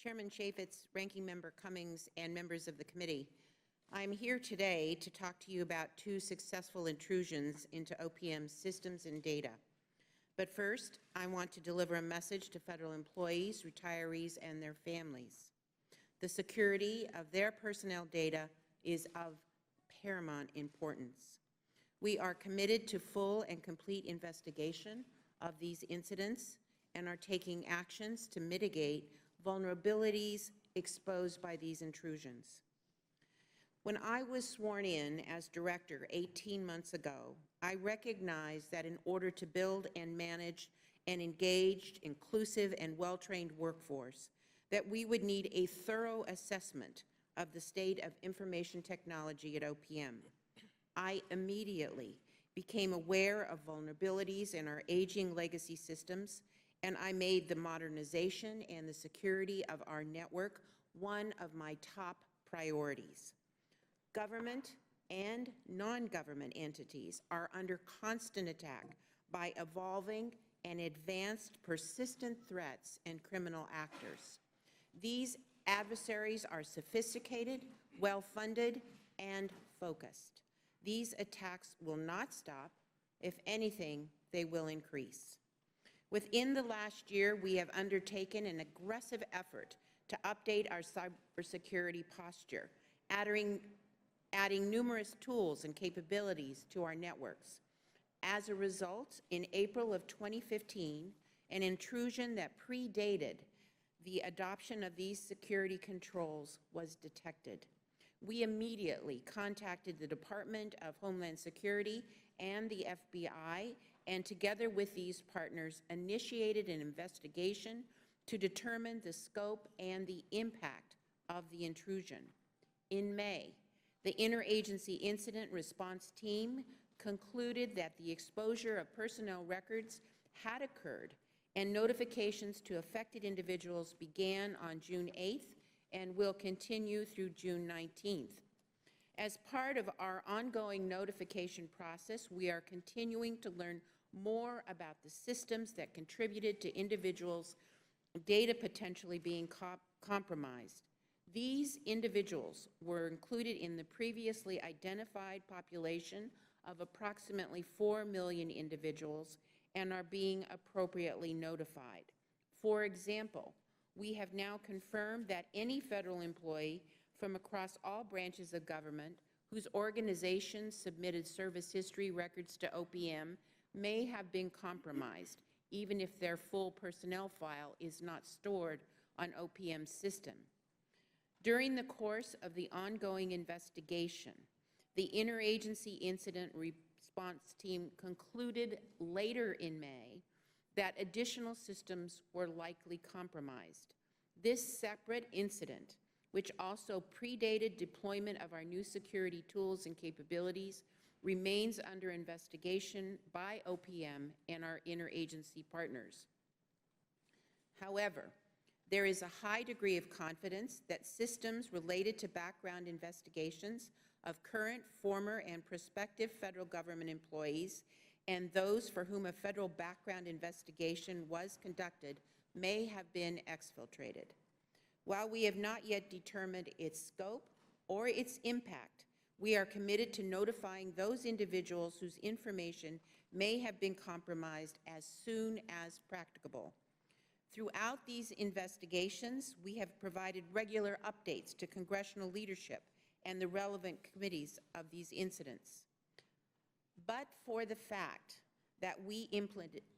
Chairman Chaffetz, Ranking Member Cummings, and members of the committee. I'm here today to talk to you about two successful intrusions into OPM systems and data. But first, I want to deliver a message to federal employees, retirees, and their families. The security of their personnel data is of paramount importance. We are committed to full and complete investigation of these incidents and are taking actions to mitigate vulnerabilities exposed by these intrusions. When I was sworn in as director 18 months ago, I recognized that in order to build and manage an engaged, inclusive, and well-trained workforce, that we would need a thorough assessment of the state of information technology at OPM. I immediately became aware of vulnerabilities in our aging legacy systems, and I made the modernization and the security of our network one of my top priorities. Government and non-government entities are under constant attack by evolving and advanced persistent threats and criminal actors. These adversaries are sophisticated, well-funded, and focused. These attacks will not stop. If anything, they will increase. Within the last year, we have undertaken an aggressive effort to update our cybersecurity posture, adding numerous tools and capabilities to our networks. As a result, in April of 2015, an intrusion that predated the adoption of these security controls was detected. We immediately contacted the Department of Homeland Security and the FBI, and together with these partners, initiated an investigation to determine the scope and the impact of the intrusion. In May, the Interagency Incident Response Team concluded that the exposure of personnel records had occurred, and notifications to affected individuals began on June 8th and will continue through June 19th. As part of our ongoing notification process, we are continuing to learn more about the systems that contributed to individuals' data potentially being compromised. These individuals were included in the previously identified population of approximately 4 million individuals and are being appropriately notified. For example, we have now confirmed that any federal employee from across all branches of government whose organizations submitted service history records to OPM may have been compromised, even if their full personnel file is not stored on OPM's system. During the course of the ongoing investigation, the Interagency Incident Response Team concluded later in May that additional systems were likely compromised. This separate incident, which also predated deployment of our new security tools and capabilities, remains under investigation by OPM and our interagency partners. However, there is a high degree of confidence that systems related to background investigations of current, former, and prospective federal government employees and those for whom a federal background investigation was conducted may have been exfiltrated. While we have not yet determined its scope or its impact, we are committed to notifying those individuals whose information may have been compromised as soon as practicable. Throughout these investigations, we have provided regular updates to congressional leadership and the relevant committees of these incidents. But for the fact that we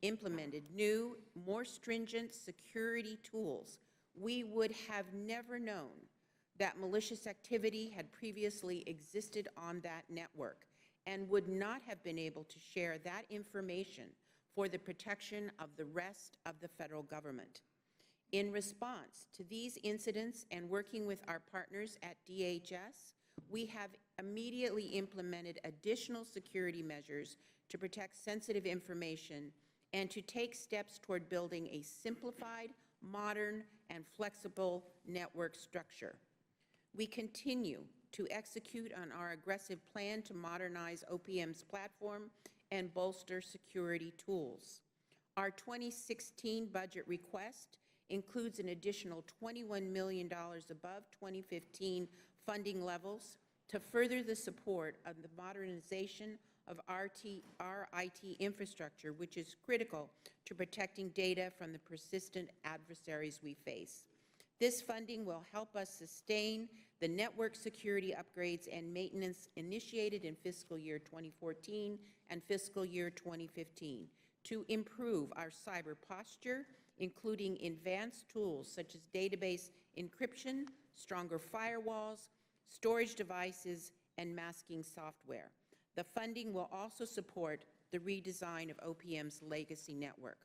implemented new, more stringent security tools, we would have never known that malicious activity had previously existed on that network and would not have been able to share that information for the protection of the rest of the federal government. In response to these incidents and working with our partners at DHS, we have immediately implemented additional security measures to protect sensitive information and to take steps toward building a simplified, modern, and flexible network structure. We continue to execute on our aggressive plan to modernize OPM's platform and bolster security tools. Our 2016 budget request includes an additional $21 million above 2015 funding levels to further the support of the modernization of our IT infrastructure, which is critical to protecting data from the persistent adversaries we face. This funding will help us sustain the network security upgrades and maintenance initiated in fiscal year 2014 and fiscal year 2015 to improve our cyber posture, including advanced tools such as database encryption, stronger firewalls, storage devices, and masking software. The funding will also support the redesign of OPM's legacy network.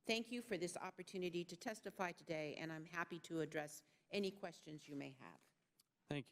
Thank you for this opportunity to testify today, and I'm happy to address any questions you may have. Thank you.